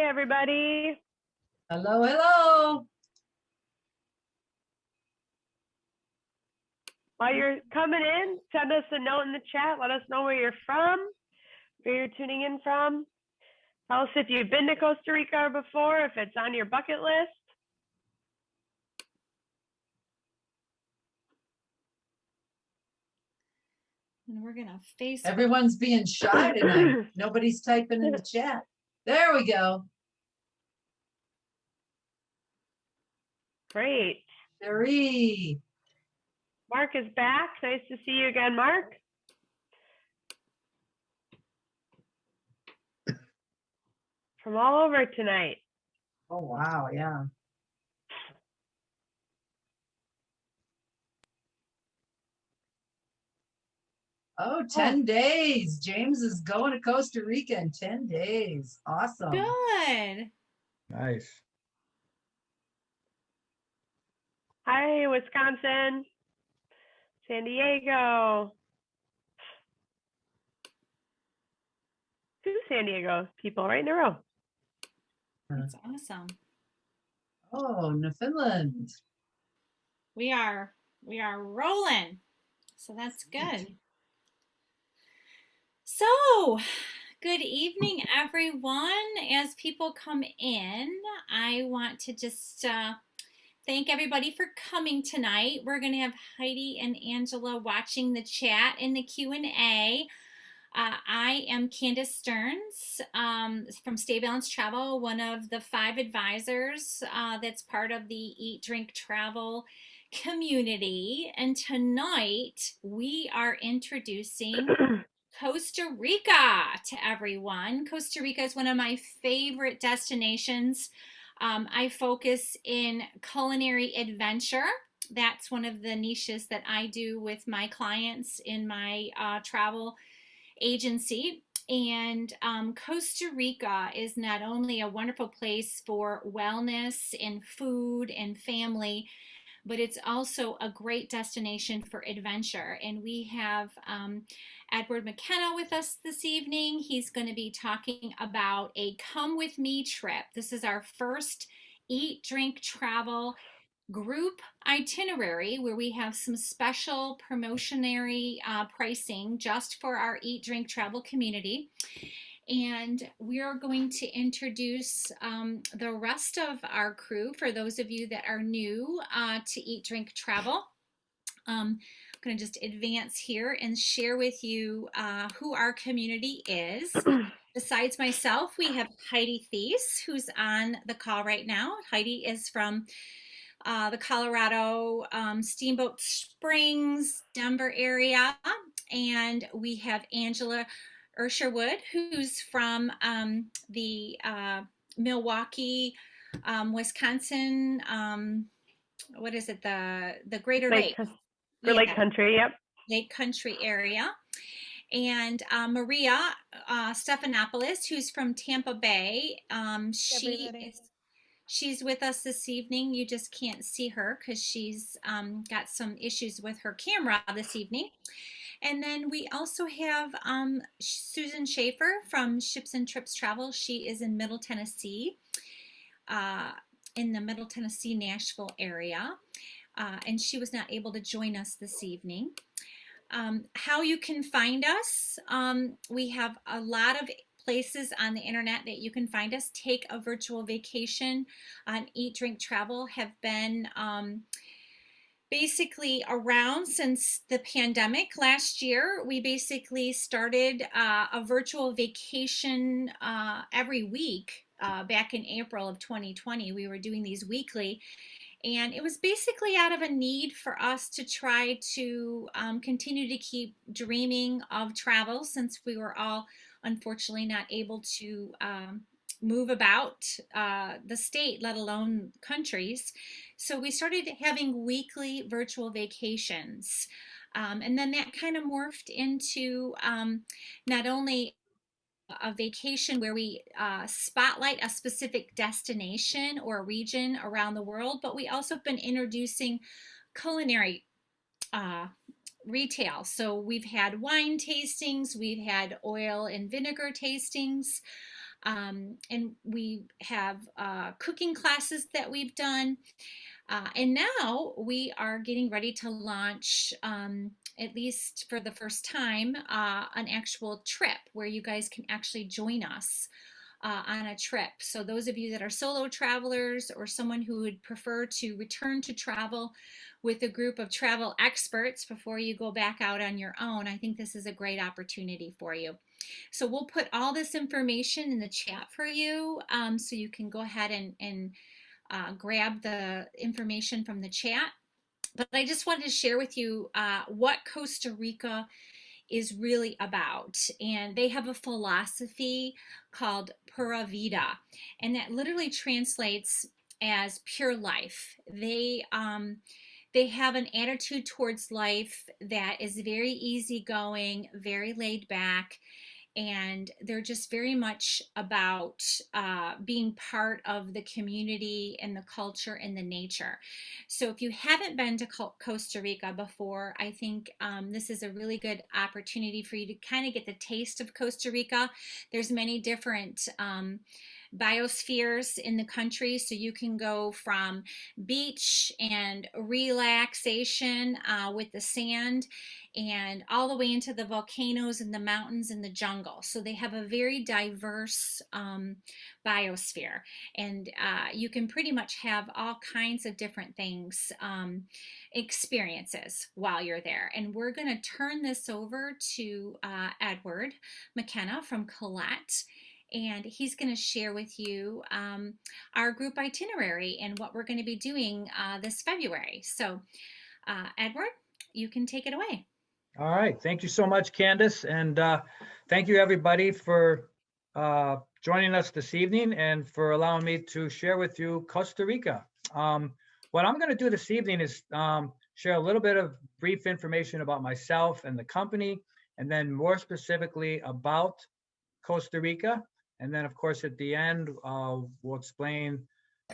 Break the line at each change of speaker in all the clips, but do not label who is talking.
Hi, everybody.
Hello, hello.
While you're coming in, send us a note in the chat. Let us know where you're from, where you're tuning in from. Tell us if you've been to Costa Rica before, if it's on your bucket list.
And we're going to face.
Everyone's being shy tonight. Nobody's typing in the chat. There we go.
Great.
Cherie.
Mark is back. Nice to see you again, Mark. From all over tonight.
Oh, wow, yeah. Oh, 10 days. James is going to Costa Rica in 10 days. Awesome.
Good.
Nice.
Hi, Wisconsin. San Diego. 2 San Diego people right in a row.
That's awesome.
Oh, Newfoundland.
We are rolling. So that's good. So, good evening, everyone. As people come in, I want to just thank everybody for coming tonight. We're going to have Heidi and Angela watching the chat in the Q&A. I am Candace Stearns from Stay Balanced Travel, one of the 5 advisors that's part of the Eat, Drink, Travel community. And tonight we are introducing Costa Rica to everyone. Costa Rica is one of my favorite destinations. I focus in culinary adventure. That's one of the niches that I do with my clients in my travel agency. And Costa Rica is not only a wonderful place for wellness and food and family, but it's also a great destination for adventure. And we have Edward McKenna with us this evening. He's going to be talking about a Come With Me trip. This is our first Eat, Drink, Travel group itinerary where we have some special promotionary pricing just for our Eat, Drink, Travel community. And we are going to introduce the rest of our crew for those of you that are new to Eat, Drink, Travel. I'm going to just advance here and share with you who our community is. Besides myself, we have Heidi Thies, who's on the call right now. Heidi is from the Colorado Steamboat Springs, Denver area. And we have Angela Ursherwood, who's from the Milwaukee, Wisconsin, what is it, the Greater Lake.
Lake Country, yep.
Lake Country area. And Maria Stephanopoulos, who's from Tampa Bay. She's with us this evening. You just can't see her because she's got some issues with her camera this evening. And then we also have Susan Schaefer from Ships and Trips Travel. She is in Middle Tennessee, in the Middle Tennessee, Nashville area. And she was not able to join us this evening. How you can find us, we have a lot of places on the internet that you can find us. Take a Virtual Vacation on Eat, Drink, Travel have been basically around since the pandemic last year. We basically started a virtual vacation every week back in April of 2020. We were doing these weekly. And it was basically out of a need for us to try to continue to keep dreaming of travel, since we were all unfortunately not able to move about the state, let alone countries. So we started having weekly virtual vacations. And then that kind of morphed into not only a vacation where we spotlight a specific destination or region around the world, but we also have been introducing culinary retail. So we've had wine tastings, we've had oil and vinegar tastings. And we have cooking classes that we've done. And now we are getting ready to launch, at least for the first time, an actual trip where you guys can actually join us on a trip. So those of you that are solo travelers or someone who would prefer to return to travel with a group of travel experts before you go back out on your own, I think this is a great opportunity for you. So we'll put all this information in the chat for you, so you can go ahead and grab the information from the chat. But I just wanted to share with you what Costa Rica is really about. And they have a philosophy called Pura Vida, and that literally translates as pure life. They have an attitude towards life that is very easygoing, very laid back, and they're just very much about being part of the community and the culture and the nature. So if you haven't been to Costa Rica before, I think this is a really good opportunity for you to kind of get the taste of Costa Rica. There's many different biospheres in the country, so you can go from beach and relaxation with the sand and all the way into the volcanoes and the mountains and the jungle. So they have a very diverse biosphere, and you can pretty much have all kinds of different things, experiences while you're there. And we're going to turn this over to Edward McKenna from Colette, and he's going to share with you our group itinerary and what we're going to be doing this February. So Edward, you can take it away.
All right. Thank you so much, Candace. And thank you, everybody, for joining us this evening and for allowing me to share with you Costa Rica. What I'm going to do this evening is share a little bit of brief information about myself and the company, and then more specifically about Costa Rica. And then, of course, at the end, we'll explain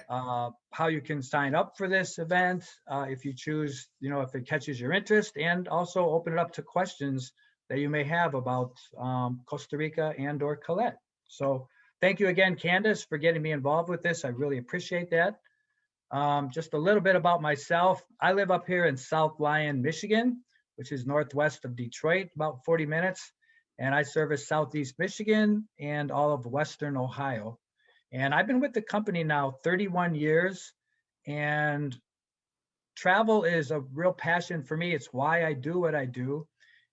how you can sign up for this event if you choose, if it catches your interest, and also open it up to questions that you may have about Costa Rica and or Colette. So thank you again, Candace, for getting me involved with this. I really appreciate that. Just a little bit about myself. I live up here in South Lyon, Michigan, which is northwest of Detroit, about 40 minutes. And I service Southeast Michigan and all of Western Ohio. And I've been with the company now 31 years, and travel is a real passion for me. It's why I do what I do.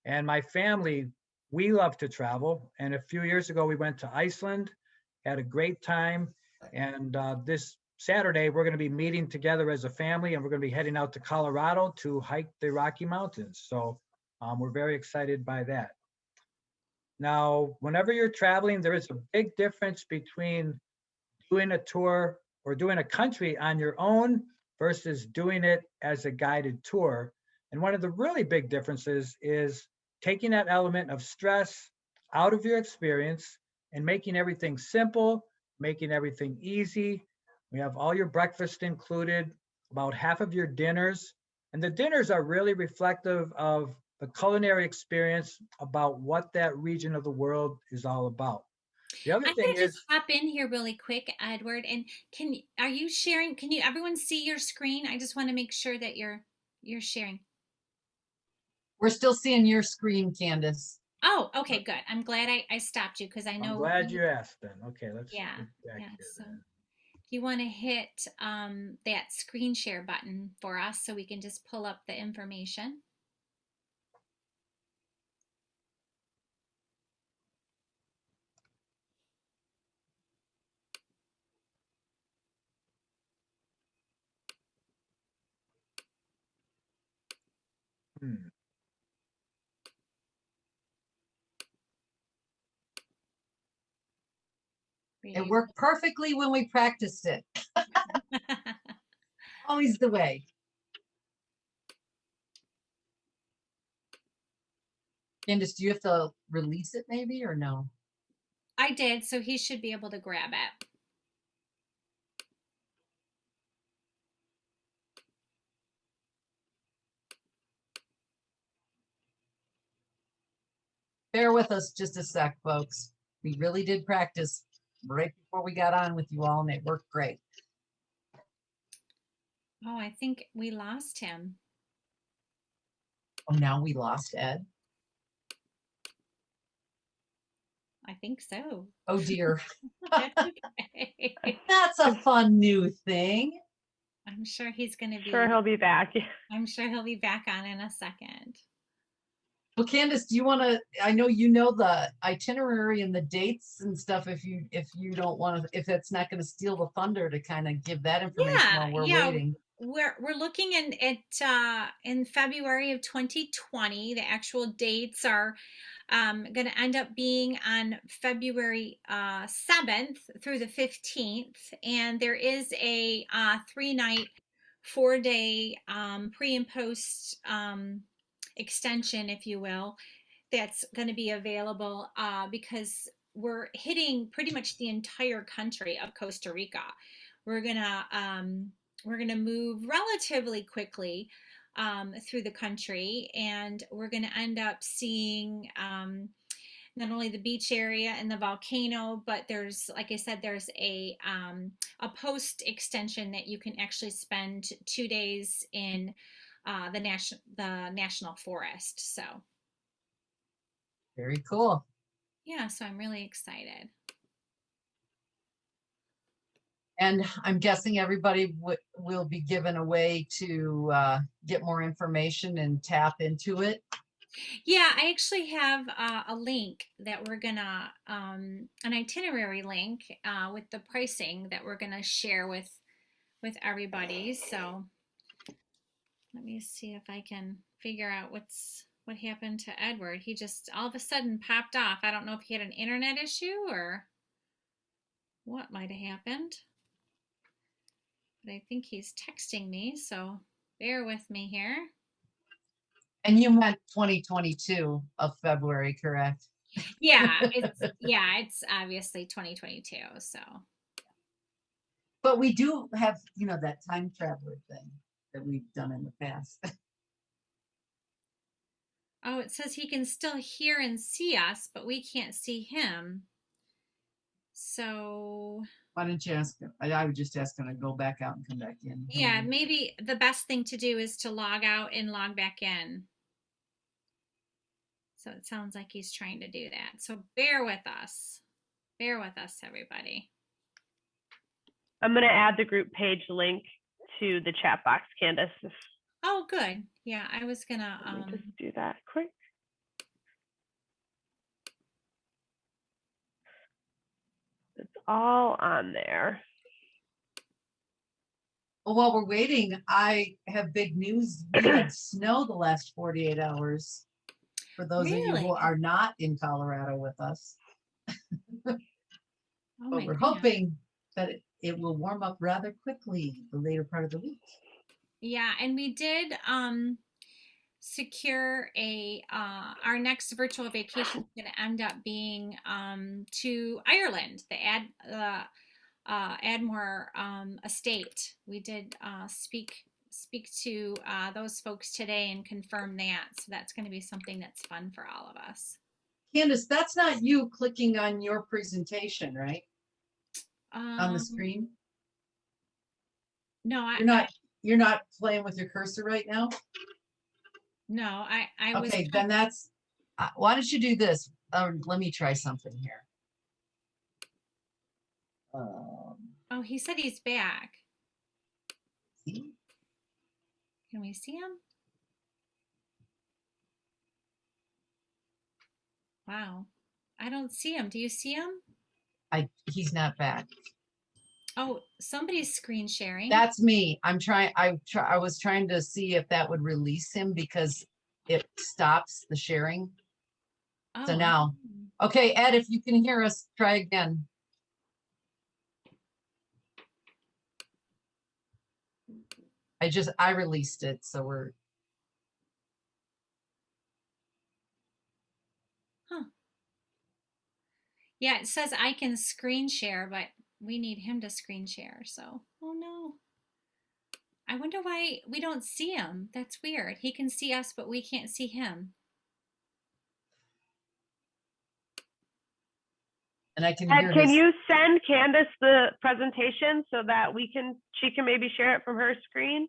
And my family, we love to travel. And a few years ago, we went to Iceland, had a great time. And this Saturday, we're going to be meeting together as a family, and we're going to be heading out to Colorado to hike the Rocky Mountains. So we're very excited by that. Now, whenever you're traveling, there is a big difference between doing a tour or doing a country on your own versus doing it as a guided tour. And one of the really big differences is taking that element of stress out of your experience and making everything simple, making everything easy. We have all your breakfast included, about half of your dinners. And the dinners are really reflective of the culinary experience about what that region of the world is all about. The other thing is,
just hop in here really quick, Edward, and are you sharing? Can you everyone see your screen? I just want to make sure that you're sharing.
We're still seeing your screen, Candace.
Oh, okay, good. I'm glad I stopped you because I know.
I'm glad you asked then. Okay, let's
yeah. So
then.
if you want to hit that screen share button for us so we can just pull up the information.
It worked perfectly when we practiced it. Always the way. Candace, do you have to release it maybe or no?
I did, so he should be able to grab it.
Bear with us just a sec, folks. We really did practice right before we got on with you all, and it worked great.
Oh, I think we lost him.
Oh, now we lost Ed.
I think so.
Oh dear.
That's okay.
That's a fun new thing.
I'm sure he's going to be.
Sure, he'll be back.
I'm sure he'll be back on in a second.
Well, Candace, do you want to? I know you know the itinerary and the dates and stuff. If you don't want to, if it's not going to steal the thunder, to kind of give that information while we're waiting.
We're looking in February of 2020. The actual dates are going to end up being on February 7th through the 15th, and there is a 3-night, 4-day pre and post extension, if you will, that's going to be available because we're hitting pretty much the entire country of Costa Rica. We're gonna move relatively quickly through the country, and we're gonna end up seeing not only the beach area and the volcano, but there's, like I said, there's a post extension that you can actually spend 2 days in the national forest. So
very cool.
Yeah, so I'm really excited.
And I'm guessing everybody will be given a way to get more information and tap into it.
Yeah, I actually have a link that we're gonna, an itinerary link with the pricing that we're gonna share with everybody. So let me see if I can figure out what happened to Edward. He just all of a sudden popped off. I don't know if he had an internet issue or what might have happened. But I think he's texting me, so bear with me here.
And you meant 2022 of February, correct?
Yeah, it's obviously 2022. So,
but we do have, that time traveler thing that we've done in the past.
Oh, it says he can still hear and see us, but we can't see him. So
why don't you ask him? I would just ask him to go back out and come back in.
Yeah, maybe the best thing to do is to log out and log back in. So it sounds like he's trying to do that. So bear with us. Bear with us, everybody.
I'm going to add the group page link to the chat box, Candace.
Oh, good. Yeah, I was going to
just do that quick. It's all on there.
Well, while we're waiting, I have big news. We had snow the last 48 hours. For those of you who are not in Colorado with us. But we're hoping that it will warm up rather quickly the later part of the week.
Yeah, and we did secure our next virtual vacation is going to end up being to Ireland, the Admore estate. We did speak to those folks today and confirm that. So that's going to be something that's fun for all of us.
Candace, that's not you clicking on your presentation, right? On the screen?
No,
you're not playing with your cursor right now?
No, I was.
Okay, then that's, why don't you do this? Let me try something here.
Oh, he said he's back.
See?
Can we see him? Wow. I don't see him. Do you see him?
He's not back.
Oh, somebody's screen sharing.
That's me. I was trying to see if that would release him because it stops the sharing. Oh. So now, okay, Ed, if you can hear us, try again. I released it, so we're.
Huh. Yeah, it says I can screen share, but we need him to screen share, so. Oh no. I wonder why we don't see him. That's weird. He can see us, but we can't see him.
And I can
Ed,
hear
can
his,
you send Candace the presentation so that she can maybe share it from her screen?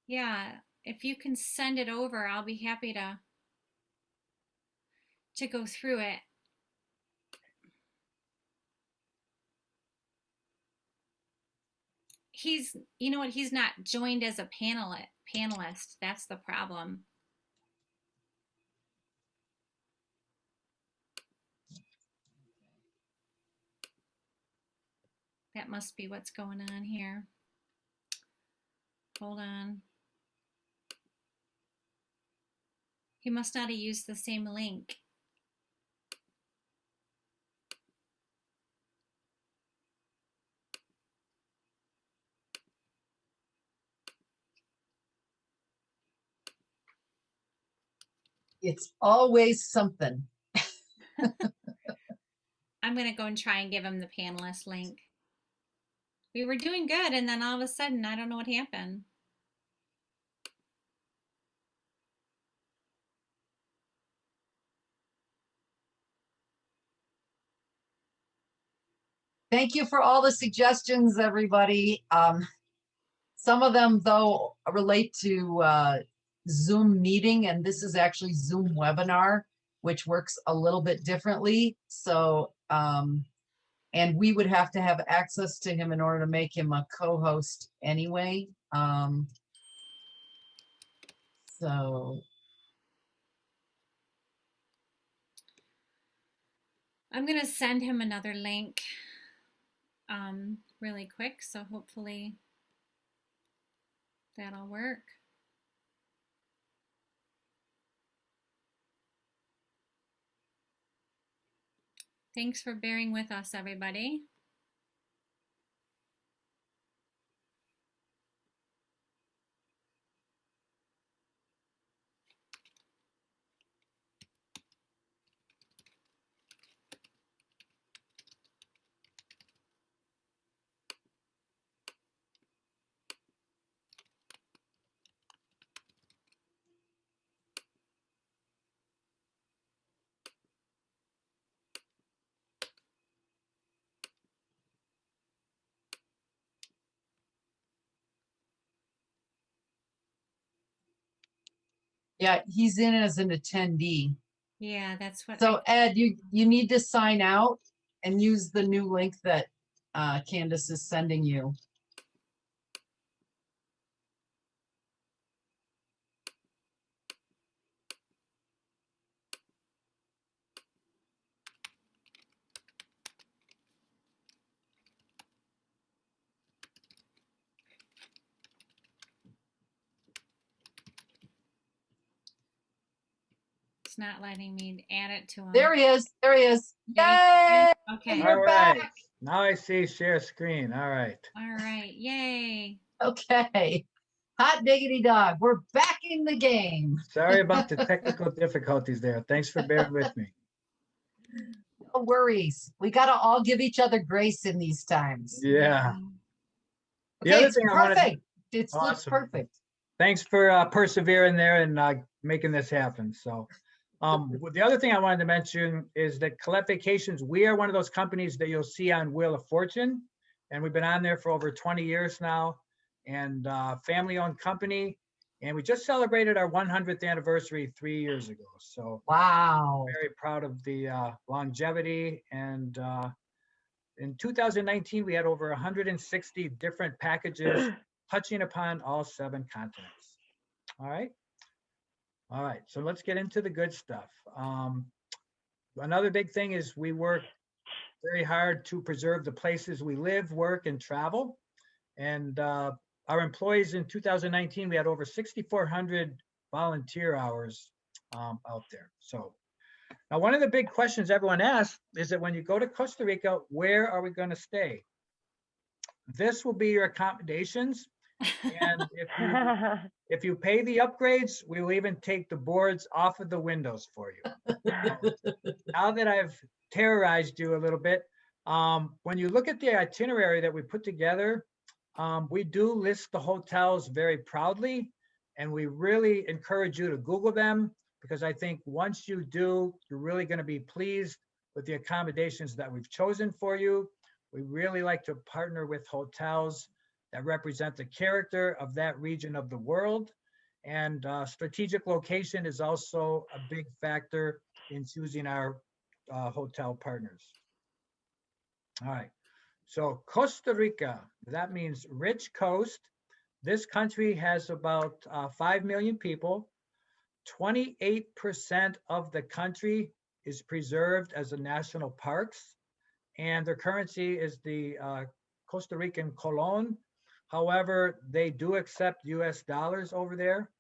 Yeah, if you can send it over, I'll be happy to go through it. You know what, he's not joined as a panelist. That's the problem. That must be what's going on here. Hold on. He must not have used the same link.
it's always something.
I'm going to go and try and give him the panelist link. We were doing good, and then all of a sudden, I don't know what happened.
Thank you for all the suggestions, everybody. Some of them, though, relate to Zoom meeting, and this is actually Zoom webinar, which works a little bit differently. So, and we would have to have access to him in order to make him a co-host anyway. So
I'm going to send him another link really quick, so hopefully that'll work. Thanks for bearing with us, everybody.
yeah, he's in as an attendee.
Yeah, that's what.
So Ed, you need to sign out and use the new link that Candace is sending you.
It's not letting me add it to him.
There he is. There he is.
Yay!
Yay!
Okay.
You're
All right.
back.
Now I see share screen. All right.
All right. Yay.
Okay. Hot diggity dog. We're back in the game.
Sorry about the technical difficulties there. Thanks for bearing with me.
No worries. We got to all give each other grace in these times.
Yeah. The
Okay,
other
it's
thing I wanted to-
perfect. It looks
Awesome.
perfect.
Thanks for persevering there and making this happen. So the other thing I wanted to mention is that Collect Vacations, we are one of those companies that you'll see on Wheel of Fortune. And we've been on there for over 20 years now, and family-owned company. And we just celebrated our 100th anniversary 3 years ago. So
Wow.
very proud of the longevity. And in 2019, we had over 160 different packages touching upon all 7 continents. All right. All right. So let's get into the good stuff. Another big thing is we work very hard to preserve the places we live, work, and travel. And our employees in 2019, we had over 6,400 volunteer hours out there. So now one of the big questions everyone asks is that when you go to Costa Rica, where are we going to stay? This will be your accommodations. And if you pay the upgrades, we will even take the boards off of the windows for you. Now that I've terrorized you a little bit, when you look at the itinerary that we put together, we do list the hotels very proudly, and we really encourage you to Google them, because I think once you do, you're really going to be pleased with the accommodations that we've chosen for you. We really like to partner with hotels that represent the character of that region of the world. And strategic location is also a big factor in choosing our hotel partners. All right. So Costa Rica, that means rich coast. This country has about 5 million people. 28% of the country is preserved as a national parks, and their currency is the Costa Rican colon. However, they do accept US dollars over there.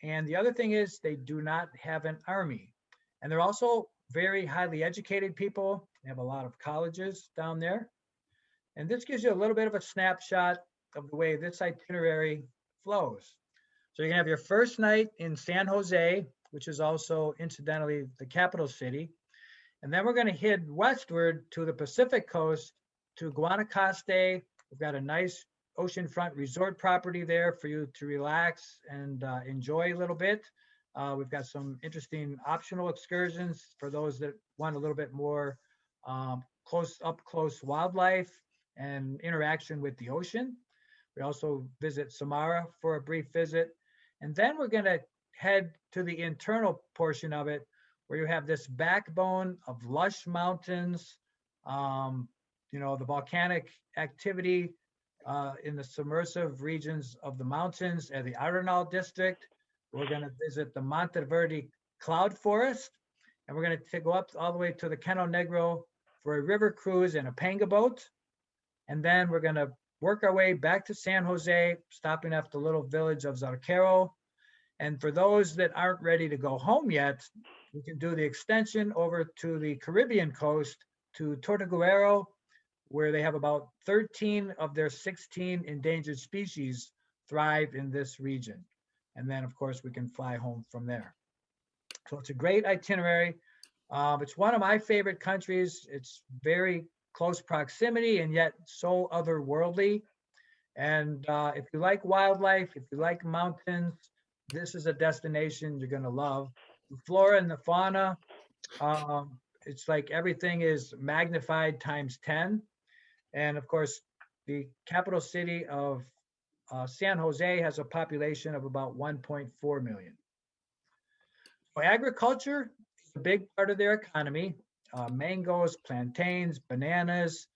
And the other thing is they do not have an army. And they're also very highly educated people. They have a lot of colleges down there. And this gives you a little bit of a snapshot of the way this itinerary flows. So you're gonna have your first night in San Jose, which is also incidentally the capital city. And then we're gonna head westward to the Pacific coast to Guanacaste. We've got a nice oceanfront resort property there for you to relax and enjoy a little bit. We've got some interesting optional excursions for those that want a little bit more close wildlife and interaction with the ocean. We also visit Samara for a brief visit. And then we're going to head to the internal portion of it, where you have this backbone of lush mountains, the volcanic activity in the submersive regions of the mountains and the Arenal district. We're going to visit the Monteverde cloud forest, and we're going to go up all the way to the Cano Negro for a river cruise and a panga boat. And then we're going to work our way back to San Jose, stopping at the little village of Zarquero. And for those that aren't ready to go home yet, we can do the extension over to the Caribbean coast to Tortuguero, where they have about 13 of their 16 endangered species thrive in this region. And then, of course, we can fly home from there. So it's a great itinerary. It's one of my favorite countries. It's very close proximity and yet so otherworldly. And if you like wildlife, if you like mountains, this is a destination you're going to love. The flora and the fauna, it's like everything is magnified times 10. And of course, the capital city of San Jose has a population of about 1.4 million. So agriculture is a big part of their economy. Mangoes, plantains, bananas,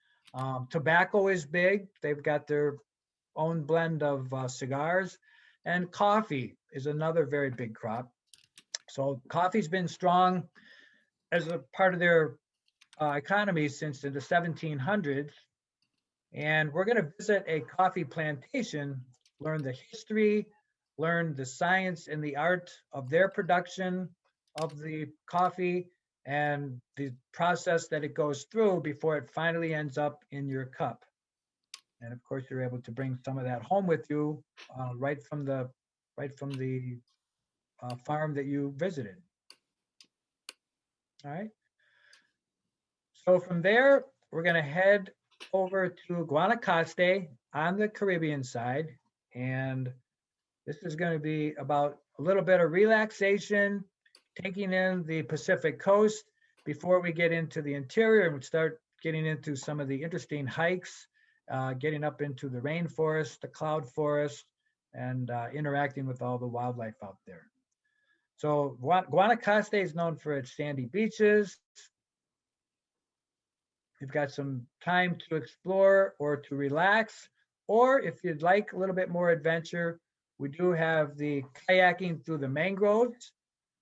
tobacco is big. They've got their own blend of cigars, and coffee is another very big crop. So coffee's been strong as a part of their economy since the 1700s. And we're going to visit a coffee plantation, learn the history, learn the science and the art of their production of the coffee and the process that it goes through before it finally ends up in your cup. And of course, you're able to bring some of that home with you right from the farm that you visited. All right. So from there, we're going to head over to Guanacaste on the Caribbean side. And this is going to be about a little bit of relaxation, taking in the Pacific coast before we get into the interior and we start getting into some of the interesting hikes, getting up into the rainforest, the cloud forest, and interacting with all the wildlife out there. So Guanacaste is known for its sandy beaches. You've got some time to explore or to relax, or if you'd like a little bit more adventure, we do have the kayaking through the mangroves.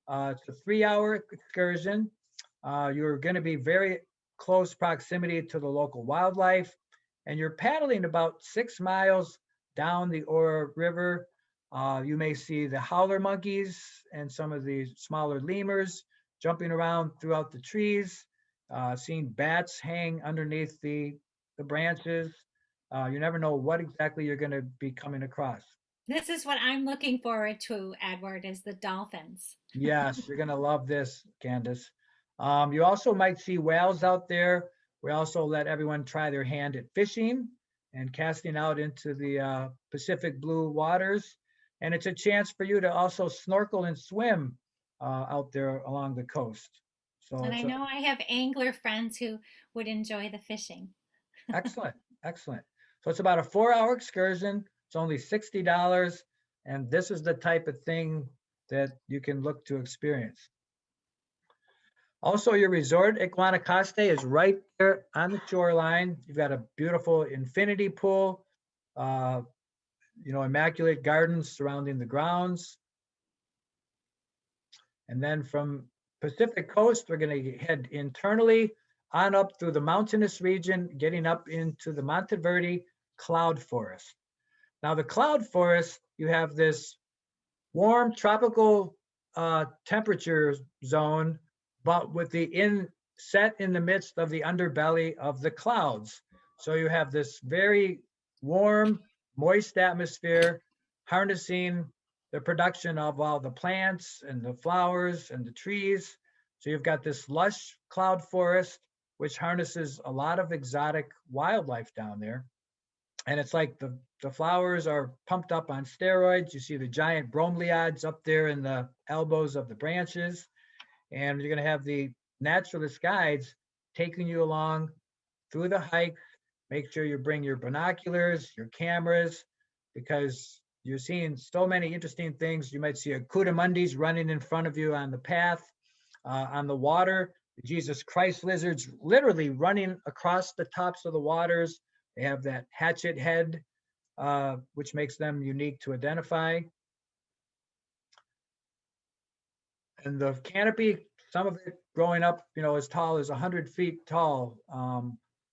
It's a 3-hour excursion. You're going to be very close proximity to the local wildlife, and you're paddling about 6 miles down the Ora River. You may see the howler monkeys and some of the smaller lemurs jumping around throughout the trees, seeing bats hang underneath the branches. You never know what exactly you're going to be coming across.
This is what I'm looking forward to, Edward, is the dolphins.
Yes, you're going to love this, Candace. You also might see whales out there. We also let everyone try their hand at fishing and casting out into the Pacific blue waters. And it's a chance for you to also snorkel and swim out there along the coast. So
And I
it's
know I have angler friends who would enjoy the fishing.
excellent, excellent. So it's about a 4-hour excursion. It's only $60, and this is the type of thing that you can look to experience. Also, your resort at Guanacaste is right there on the shoreline. You've got a beautiful infinity pool, uh, immaculate gardens surrounding the grounds. And then from Pacific Coast, we're going to head internally on up through the mountainous region, getting up into the Monteverde cloud forest. Now, the cloud forest, you have this warm tropical temperature zone, but with the set in the midst of the underbelly of the clouds. So you have this very warm, moist atmosphere harnessing the production of all the plants and the flowers and the trees. So you've got this lush cloud forest, which harnesses a lot of exotic wildlife down there. And it's like the flowers are pumped up on steroids. You see the giant bromeliads up there in the elbows of the branches. And you're going to have the naturalist guides taking you along through the hike. Make sure you bring your binoculars, your cameras, because you're seeing so many interesting things. You might see a cootamundis running in front of you on the path, on the water. The Jesus Christ lizards literally running across the tops of the waters. They have that hatchet head, which makes them unique to identify. And the canopy, some of it growing up, as tall as 100 feet tall,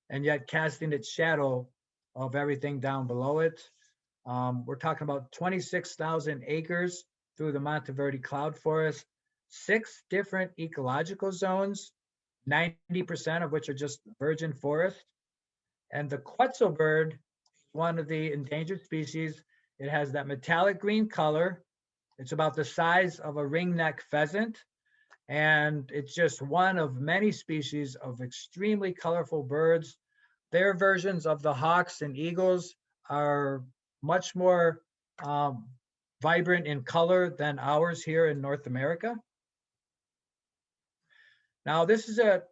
and yet casting its shadow of everything down below it. We're talking about 26,000 acres through the Monteverde cloud forest, 6 different ecological zones, 90% of which are just virgin forest. And the Quetzal bird, one of the endangered species, it has that metallic green color. It's about the size of a ringneck pheasant. And it's just one of many species of extremely colorful birds. Their versions of the hawks and eagles are much more vibrant in color than ours here in North America. Now, this is a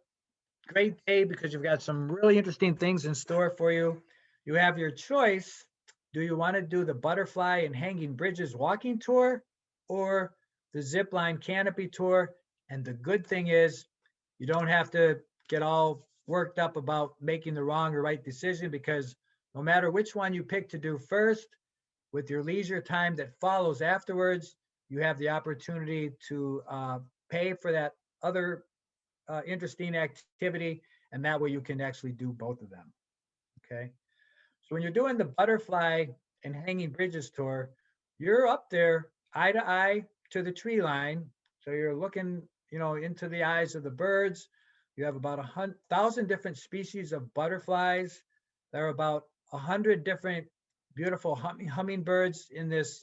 great day because you've got some really interesting things in store for you. You have your choice. Do you want to do the butterfly and hanging bridges walking tour or the zip line canopy tour? And the good thing is you don't have to get all worked up about making the wrong or right decision, because no matter which one you pick to do first, with your leisure time that follows afterwards, you have the opportunity to pay for that other interesting activity, and that way you can actually do both of them. Okay. So when you're doing the butterfly and hanging bridges tour, you're up there eye to eye to the tree line. So you're looking, into the eyes of the birds. You have about 1,000 different species of butterflies. There are about 100 different beautiful hummingbirds in this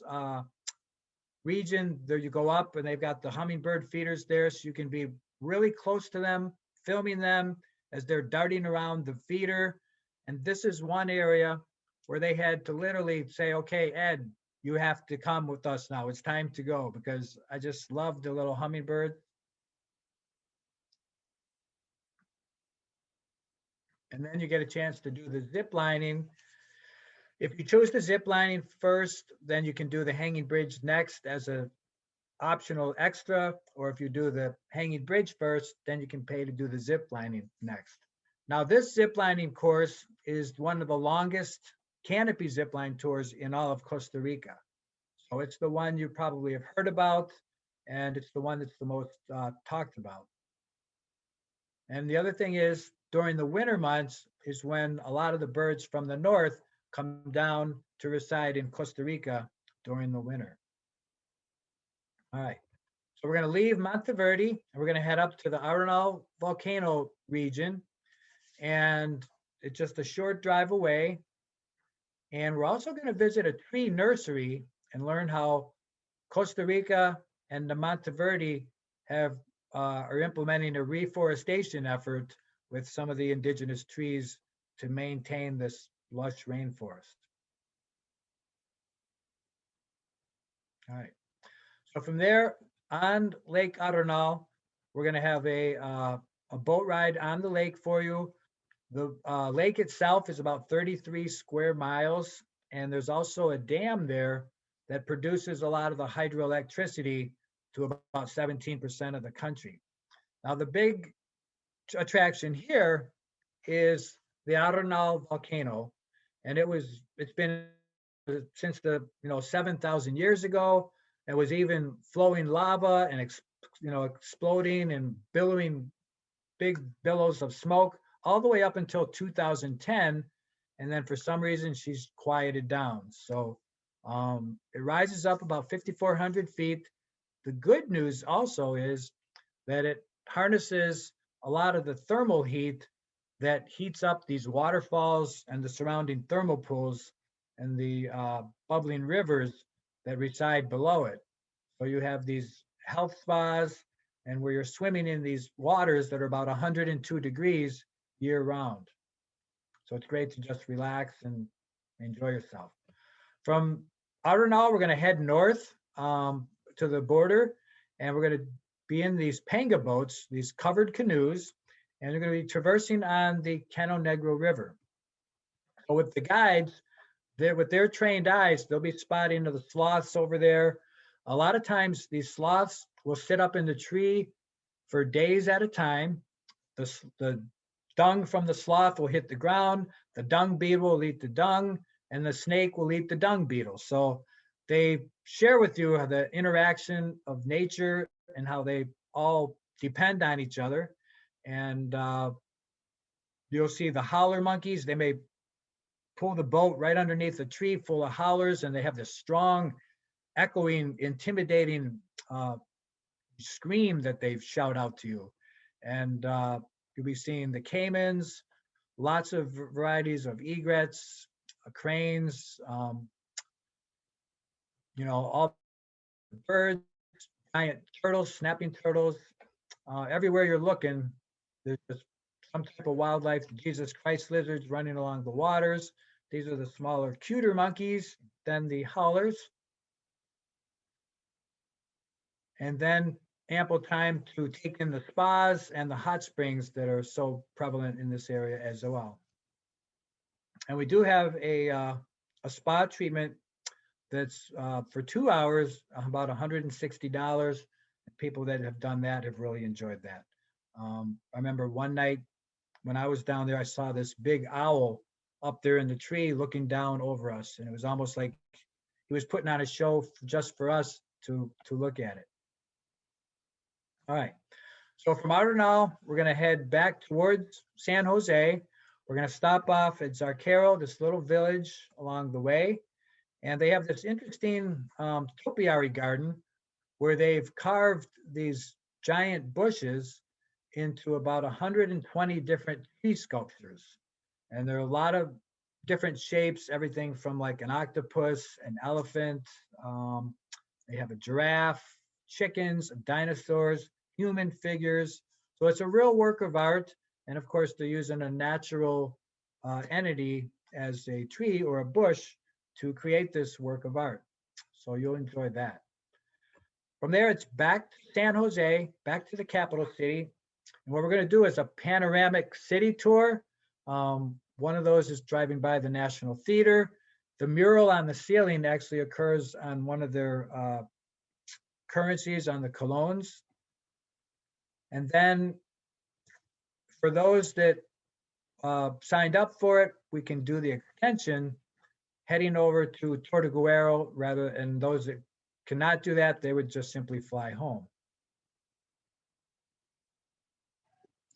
region. There you go up, and they've got the hummingbird feeders there, so you can be really close to them, filming them as they're darting around the feeder. And this is one area where they had to literally say, okay, Ed, you have to come with us now. It's time to go, because I just love the little hummingbird. And then you get a chance to do the zip lining. If you choose the zip lining first, then you can do the hanging bridge next as a optional extra, or if you do the hanging bridge first, then you can pay to do the zip lining next. Now, this zip lining course is one of the longest canopy zip line tours in all of Costa Rica. So it's the one you probably have heard about, and it's the one that's the most talked about. And the other thing is, during the winter months is when a lot of the birds from the north come down to reside in Costa Rica during the winter. All right, so we're going to leave Monteverde and we're going to head up to the Arenal Volcano region, and it's just a short drive away. And we're also going to visit a tree nursery and learn how Costa Rica and the Monteverde are implementing a reforestation effort with some of the indigenous trees to maintain this lush rainforest. All right. So from there on Lake Arenal, we're going to have a boat ride on the lake for you. The lake itself is about 33 square miles, and there's also a dam there that produces a lot of the hydroelectricity to about 17% of the country. Now, the big attraction here is the Arenal Volcano, and it's been since the 7,000 years ago. It was even flowing lava and exploding and billowing big billows of smoke all the way up until 2010, and then for some reason she's quieted down. So it rises up about 5,400 feet. The good news also is that it harnesses a lot of the thermal heat that heats up these waterfalls and the surrounding thermal pools and the bubbling rivers that reside below it. So you have these health spas and where you're swimming in these waters that are about 102 degrees year round. So it's great to just relax and enjoy yourself. From Arenal, we're going to head north to the border, and we're going to be in these panga boats, these covered canoes, and they're going to be traversing on the Cano Negro River. So with the guides, with their trained eyes, they'll be spotting the sloths over there. A lot of times these sloths will sit up in the tree for days at a time. The dung from the sloth will hit the ground, the dung beetle will eat the dung, and the snake will eat the dung beetle. So they share with you the interaction of nature and how they all depend on each other. And you'll see the howler monkeys. They may pull the boat right underneath a tree full of howlers, and they have this strong, echoing, intimidating scream that they shout out to you. And you'll be seeing the caimans, lots of varieties of egrets, cranes, all birds, giant turtles, snapping turtles. Everywhere you're looking, there's just some type of wildlife. Jesus Christ lizards running along the waters. These are the smaller, cuter monkeys than the howlers. And then ample time to take in the spas and the hot springs that are so prevalent in this area as well. And we do have a spa treatment that's for 2 hours, about $160. People that have done that have really enjoyed that. I remember one night when I was down there, I saw this big owl up there in the tree looking down over us. And it was almost like he was putting on a show just for us to look at it. All right. So from Arenal, we're going to head back towards San Jose. We're going to stop off at Zarcaro, this little village along the way. And they have this interesting topiary garden where they've carved these giant bushes into about 120 different tree sculptures. And there are a lot of different shapes, everything from like an octopus, an elephant. They have a giraffe, chickens, dinosaurs, human figures. So it's a real work of art. And of course, they're using a natural entity as a tree or a bush to create this work of art. So you'll enjoy that. From there, it's back to San Jose, back to the capital city. And what we're going to do is a panoramic city tour. One of those is driving by the National Theater. The mural on the ceiling actually occurs on one of their currencies on the colones. And then for those that signed up for it, we can do the extension heading over to Tortuguero rather, and those that cannot do that, they would just simply fly home.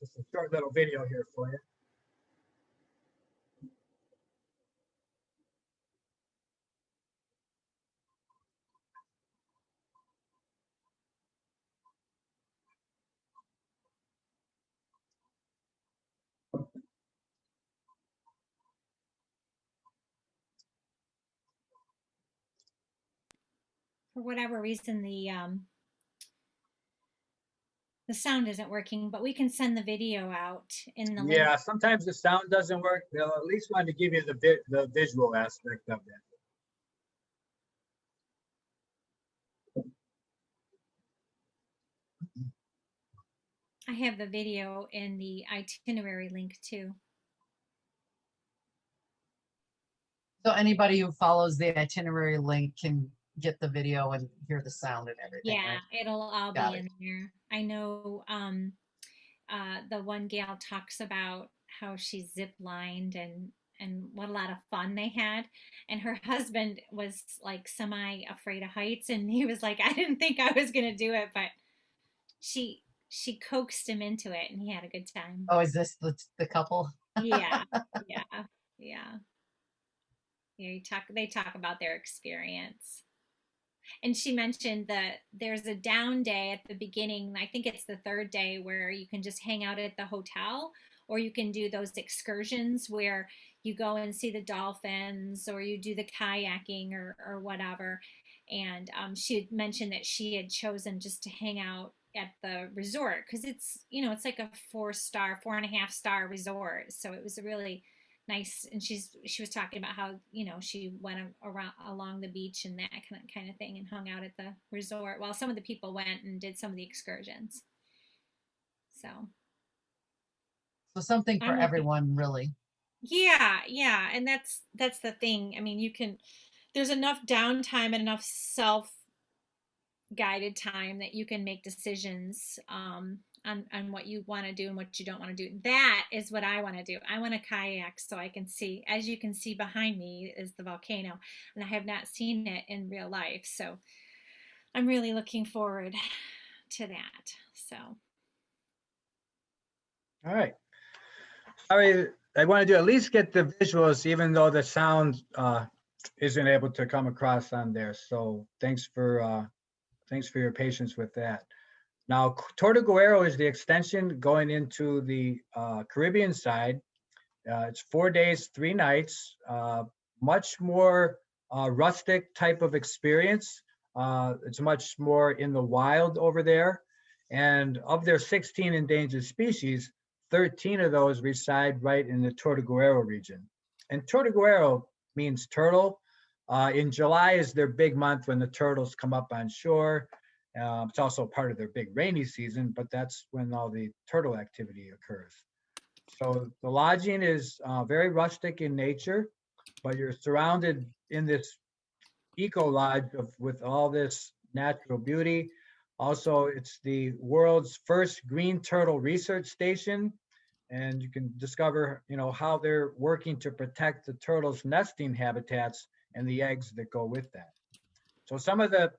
Just a short little video here for you.
For whatever reason, the sound isn't working, but we can send the video out in the link.
Yeah, sometimes the sound doesn't work. They'll at least want to give you the visual aspect of it.
I have the video in the itinerary link too.
So anybody who follows the itinerary link can get the video and hear the sound and everything,
Yeah,
right?
it'll all
Got
be
it.
in there. I know the one gal talks about how she zip lined and what a lot of fun they had. And her husband was like semi afraid of heights, and he was like, I didn't think I was gonna do it, but she coaxed him into it, and he had a good time.
Oh, is this the couple?
Yeah, yeah, yeah. Yeah, they talk about their experience. And she mentioned that there's a down day at the beginning. I think it's the third day where you can just hang out at the hotel, or you can do those excursions where you go and see the dolphins, or you do the kayaking or whatever. And she had mentioned that she had chosen just to hang out at the resort because it's like a 4-star, 4.5-star resort. So it was a really nice. And she was talking about how she went around along the beach and that kind of thing and hung out at the resort while some of the people went and did some of the excursions. So
Something for
I'm looking.
everyone, really.
Yeah, and that's the thing. I mean, there's enough downtime and enough self guided time that you can make decisions on what you want to do and what you don't want to do. That is what I want to do. I want to kayak so I can see. As you can see behind me is the volcano, and I have not seen it in real life. So I'm really looking forward to that. So.
All right. Sorry, I want to do at least get the visuals, even though the sound isn't able to come across on there. So thanks for your patience with that. Now, Tortuguero is the extension going into the Caribbean side. It's 4 days, 3 nights, much more rustic type of experience. It's much more in the wild over there. And of their 16 endangered species, 13 of those reside right in the Tortuguero region. And Tortuguero means turtle. In July is their big month when the turtles come up on shore. It's also part of their big rainy season, but that's when all the turtle activity occurs. So the lodging is very rustic in nature, but you're surrounded in this eco lodge with all this natural beauty. Also, it's the world's first green turtle research station, and you can discover, how they're working to protect the turtles' nesting habitats and the eggs that go with that. So some of the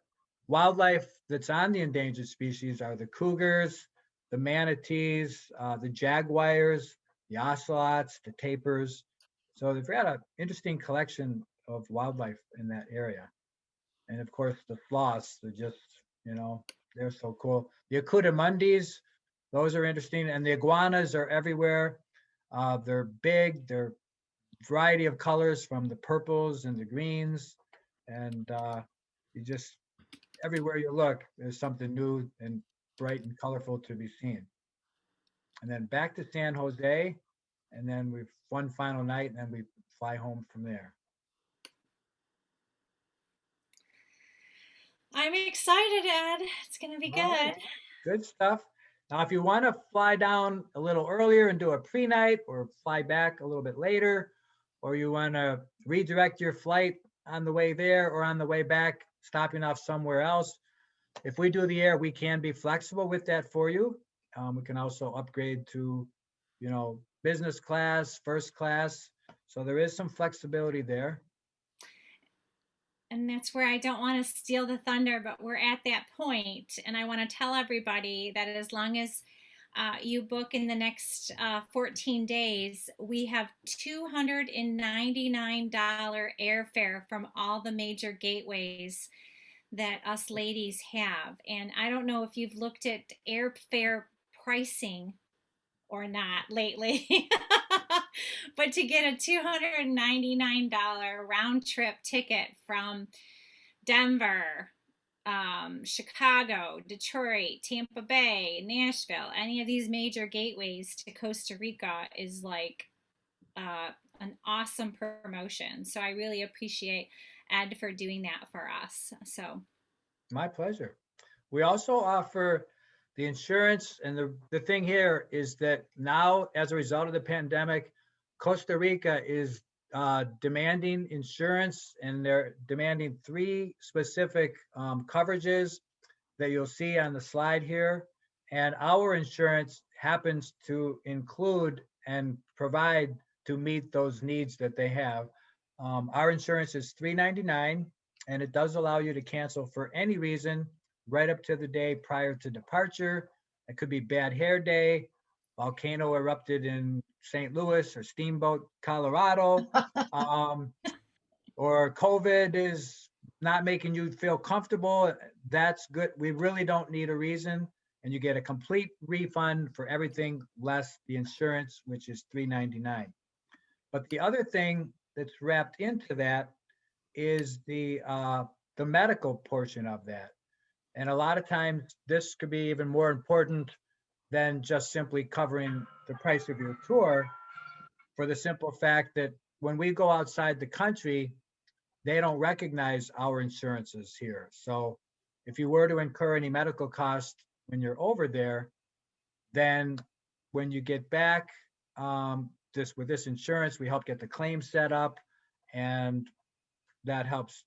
wildlife that's on the endangered species are the cougars, the manatees, the jaguars, the ocelots, the tapirs. So they've got an interesting collection of wildlife in that area. And of course, the sloths are just, they're so cool. The Acudamundis, those are interesting. And the iguanas are everywhere. They're big, they're variety of colors from the purples and the greens. And you just, everywhere you look, there's something new and bright and colorful to be seen. And then back to San Jose, and then we've one final night, and then we fly home from there.
I'm excited, Ed. It's going to be good. Right.
Good stuff. Now, if you want to fly down a little earlier and do a pre-night or fly back a little bit later, or you want to redirect your flight on the way there or on the way back, stopping off somewhere else, if we do the air, we can be flexible with that for you. We can also upgrade to, business class, first class. So there is some flexibility there.
And that's where I don't want to steal the thunder, but we're at that point. And I want to tell everybody that as long as you book in the next 14 days, we have $299 airfare from all the major gateways that us ladies have. And I don't know if you've looked at airfare pricing or not lately, but to get a $299 round trip ticket from Denver, Chicago, Detroit, Tampa Bay, Nashville, any of these major gateways to Costa Rica is like an awesome promotion. So I really appreciate Ed for doing that for us. So
my pleasure. We also offer the insurance and the thing here is that now, as a result of the pandemic, Costa Rica is demanding insurance, and they're demanding 3 specific coverages that you'll see on the slide here. And our insurance happens to include and provide to meet those needs that they have. Our insurance is $3.99, and it does allow you to cancel for any reason right up to the day prior to departure. It could be bad hair day, volcano erupted in St. Louis or Steamboat, Colorado, or COVID is not making you feel comfortable. That's good. We really don't need a reason. And you get a complete refund for everything less the insurance, which is $3.99. But the other thing that's wrapped into that is the medical portion of that. And a lot of times this could be even more important than just simply covering the price of your tour, for the simple fact that when we go outside the country, they don't recognize our insurances here. So if you were to incur any medical costs when you're over there, then when you get back, with this insurance, we help get the claim set up, and that helps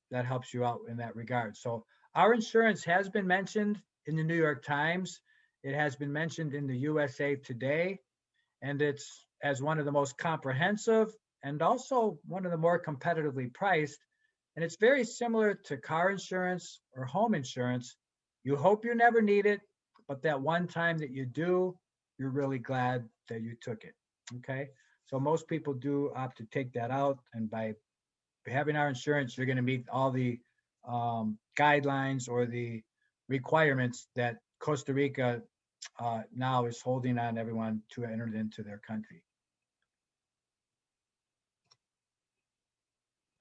you out in that regard. So our insurance has been mentioned in the New York Times. It has been mentioned in the USA Today, and it's as one of the most comprehensive and also one of the more competitively priced. And it's very similar to car insurance or home insurance. You hope you never need it, but that one time that you do, you're really glad that you took it. Okay. So most people do opt to take that out. And by having our insurance, you're going to meet all the guidelines or the requirements that Costa Rica now is holding on everyone to enter into their country.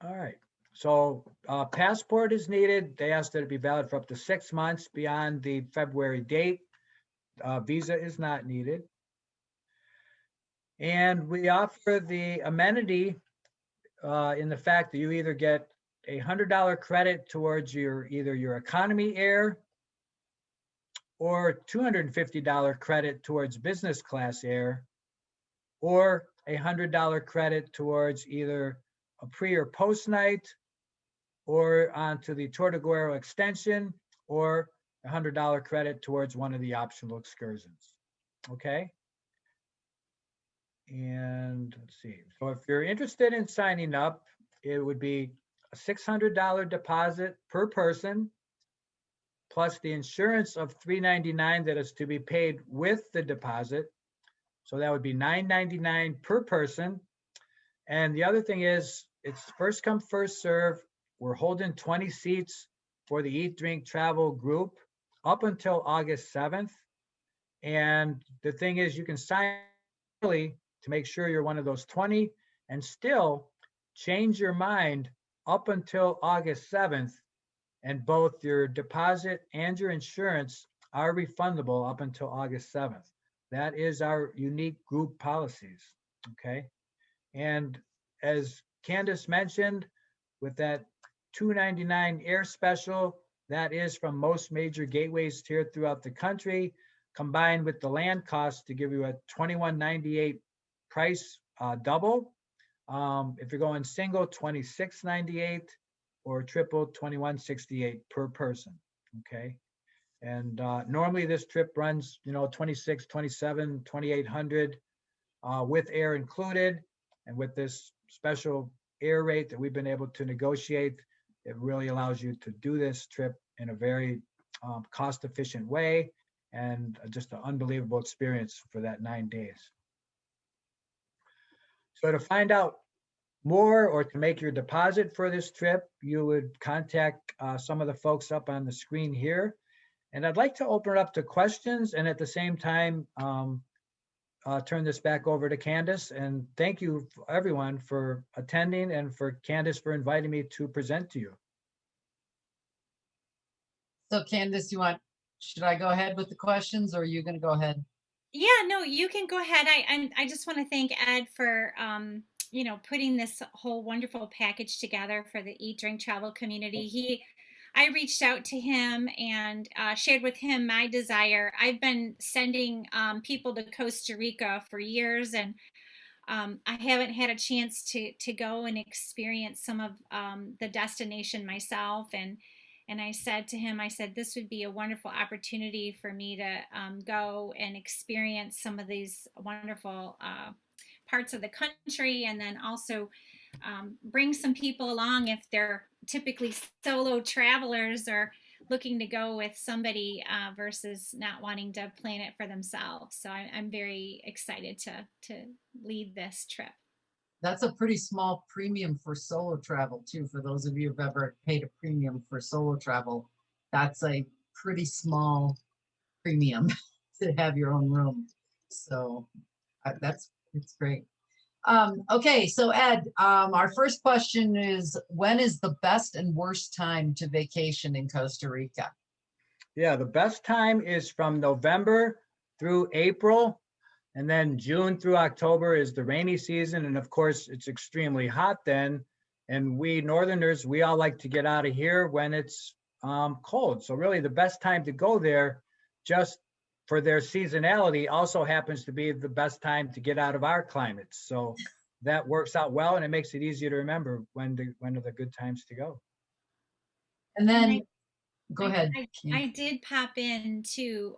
All right. So passport is needed. They asked that it be valid for up to 6 months beyond the February date. Visa is not needed. And we offer the amenity in the fact that you either get a $100 credit towards either your economy air or $250 credit towards business class air, or a $100 credit towards either a pre or post night, or onto the Tortuguero extension, or a $100 credit towards one of the optional excursions. Okay. And let's see. So if you're interested in signing up, it would be a $600 deposit per person, plus the insurance of $399 that is to be paid with the deposit. So that would be $999 per person. And the other thing is, it's first come, first serve. We're holding 20 seats for the Eat, Drink, Travel group up until August 7th. And the thing is, you can sign early to make sure you're one of those 20 and still change your mind up until August 7th. And both your deposit and your insurance are refundable up until August 7th. That is our unique group policies. Okay. And as Candace mentioned, with that $299 air special, that is from most major gateways here throughout the country, combined with the land cost to give you a $21.98 price double. If you're going single, $26.98, or triple, $21.68 per person. Okay. And normally this trip runs, $2,600, $2,700, $2,800 with air included. And with this special air rate that we've been able to negotiate, it really allows you to do this trip in a very cost-efficient way, and just an unbelievable experience for that 9 days. So to find out more or to make your deposit for this trip, you would contact some of the folks up on the screen here. And I'd like to open it up to questions, and at the same time, turn this back over to Candace. And thank you everyone for attending, and for Candace for inviting me to present to you.
So Candace, should I go ahead with the questions, or are you going to go ahead?
Yeah, no, you can go ahead. I just want to thank Ed for putting this whole wonderful package together for the Eat, Drink, Travel community. I reached out to him and shared with him my desire. I've been sending people to Costa Rica for years, and I haven't had a chance to go and experience some of the destination myself. And I said to him, I said, this would be a wonderful opportunity for me to go and experience some of these wonderful parts of the country, and then also bring some people along if they're typically solo travelers or looking to go with somebody versus not wanting to plan it for themselves. So I'm very excited to lead this trip.
That's a pretty small premium for solo travel too. For those of you who've ever paid a premium for solo travel, that's a pretty small premium to have your own room. So it's great. Okay, so Ed, our first question is, when is the best and worst time to vacation in Costa Rica?
Yeah, the best time is from November through April, and then June through October is the rainy season. And of course, it's extremely hot then. And we Northerners, we all like to get out of here when it's cold. So really the best time to go there, just for their seasonality, also happens to be the best time to get out of our climates. So that works out well, and it makes it easier to remember when are the good times to go.
And then go ahead.
I did pop in too,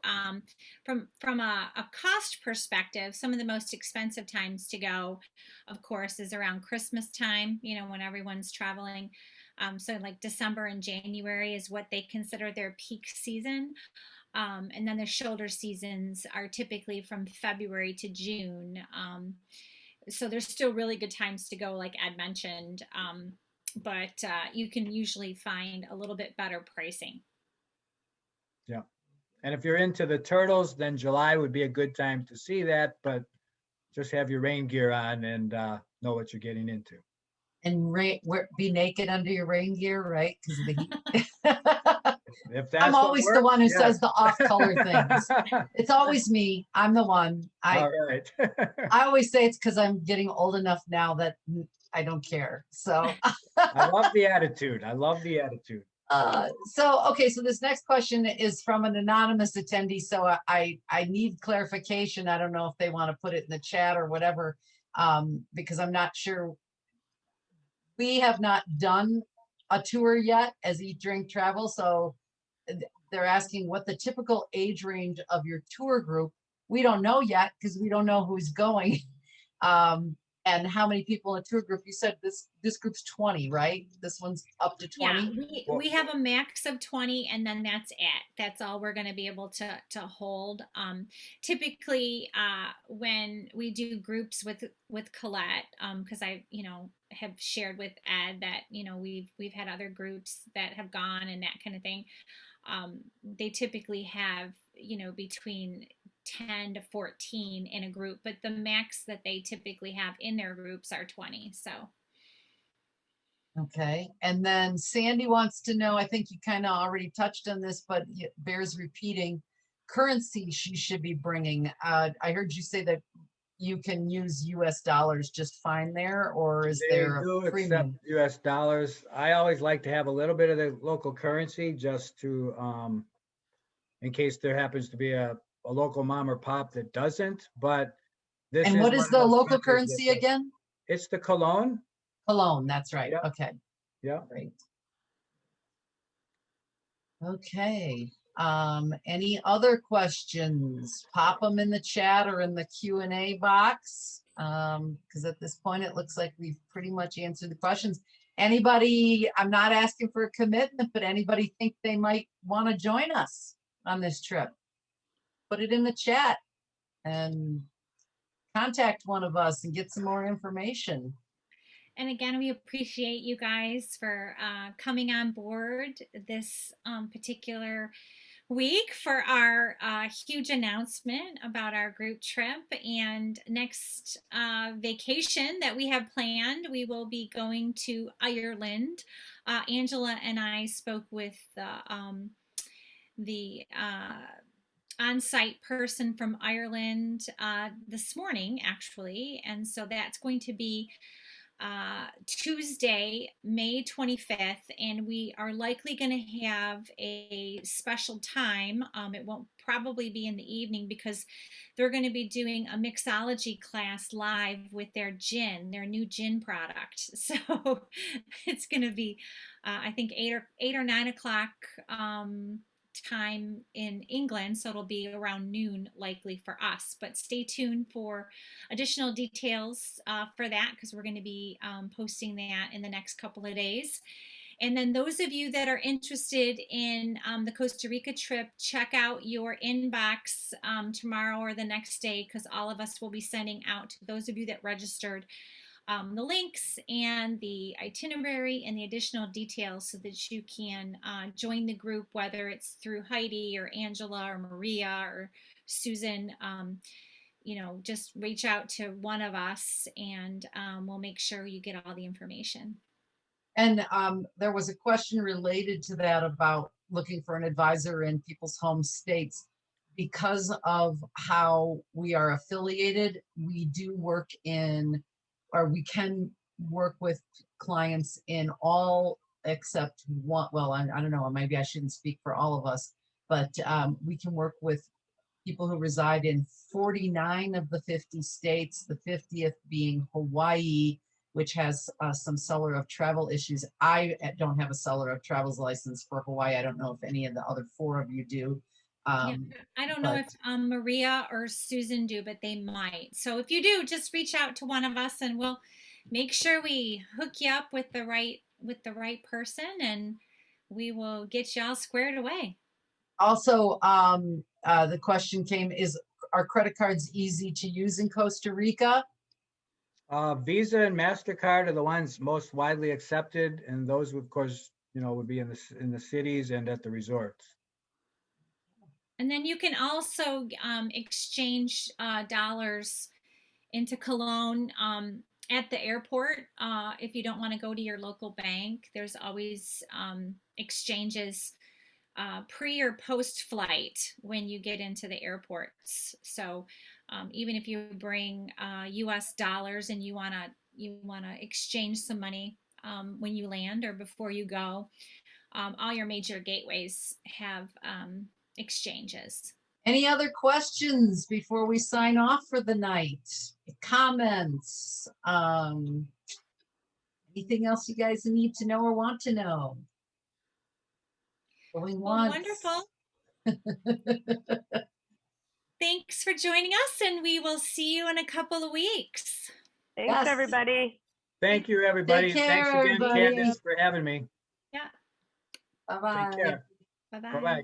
from a cost perspective. Some of the most expensive times to go, of course, is around Christmas time, you know, when everyone's traveling. So like December and January is what they consider their peak season. And then the shoulder seasons are typically from February to June. So there's still really good times to go, like Ed mentioned. But you can usually find a little bit better pricing.
Yeah. And if you're into the turtles, then July would be a good time to see that, but just have your rain gear on and know what you're getting into.
And be naked under your rain gear, right? Because of the heat.
If that's
I'm always the one who says the off-color things. It's always me. I'm the one.
All right.
I always say it's because I'm getting old enough now that I don't care. So
I love the attitude. I love the attitude.
Okay, so this next question is from an anonymous attendee. So I need clarification. I don't know if they want to put it in the chat or whatever, because I'm not sure. We have not done a tour yet as Eat, Drink, Travel. So they're asking what the typical age range of your tour group. We don't know yet because we don't know who's going. And how many people in a tour group? You said this group's 20, right? This one's up to 20?
Yeah, we have a max of 20, and then that's it. That's all we're going to be able to hold. Typically, when we do groups with Colette, because I, have shared with Ed that, we've had other groups that have gone and that kind of thing. They typically have, between 10 to 14 in a group, but the max that they typically have in their groups are 20. So.
Okay. And then Sandy wants to know, I think you kind of already touched on this, but it bears repeating, currency she should be bringing. I heard you say that you can use US dollars just fine there, or is there a premium?
Accept US dollars. I always like to have a little bit of the local currency just to, in case there happens to be a local mom or pop that doesn't, but this
and what is the local currency again?
It's the Cologne.
Cologne, that's right.
Yep.
Okay.
Yeah.
Great. Okay. Any other questions? Pop them in the chat or in the Q&A box. Because at this point, it looks like we've pretty much answered the questions. Anybody, I'm not asking for a commitment, but anybody think they might want to join us on this trip? Put it in the chat and contact one of us and get some more information.
And again, we appreciate you guys for coming on board this particular week for our huge announcement about our group trip. And next vacation that we have planned, we will be going to Ireland. Angela and I spoke with the on-site person from Ireland this morning, actually. And so that's going to be Tuesday, May 25th, and we are likely going to have a special time. It won't probably be in the evening because they're going to be doing a mixology class live with their gin, their new gin product. So it's going to be, I think, 8 or 9 o'clock time in England, so it'll be around noon likely for us. But stay tuned for additional details for that, because we're going to be posting that in the next couple of days. And then those of you that are interested in the Costa Rica trip, check out your inbox tomorrow or the next day, because all of us will be sending out to those of you that registered the links and the itinerary and the additional details so that you can join the group, whether it's through Heidi or Angela or Maria or Susan. You know, just reach out to one of us and we'll make sure you get all the information.
And there was a question related to that about looking for an advisor in people's home states. Because of how we are affiliated, we do work in, or we can work with clients in all except one. Well, I don't know, maybe I shouldn't speak for all of us, but we can work with people who reside in 49 of the 50 states, the 50th being Hawaii, which has some seller of travel issues. I don't have a seller of travels license for Hawaii. I don't know if any of the other 4 of you do.
Yeah, I don't know if Maria or Susan do, but they might. So if you do, just reach out to one of us and we'll make sure we hook you up with the right person, and we will get you all squared away.
Also, the question came, are credit cards easy to use in Costa Rica?
Visa and MasterCard are the ones most widely accepted, and those, of course, you know, would be in the cities and at the resorts.
And then you can also exchange dollars into Cologne at the airport. If you don't want to go to your local bank, there's always exchanges pre or post flight when you get into the airports. So even if you bring US dollars and you want to exchange some money when you land or before you go, all your major gateways have exchanges.
Any other questions before we sign off for the night? Comments? Anything else you guys need to know or want to know? Going once.
Wonderful. Thanks for joining us, and we will see you in a couple of weeks.
Thanks, everybody.
Thank you, everybody.
Take care,
Thanks again,
everybody.
Candace, for having me.
Yeah.
Bye-bye.
Take care.
Bye-bye.
Bye-bye.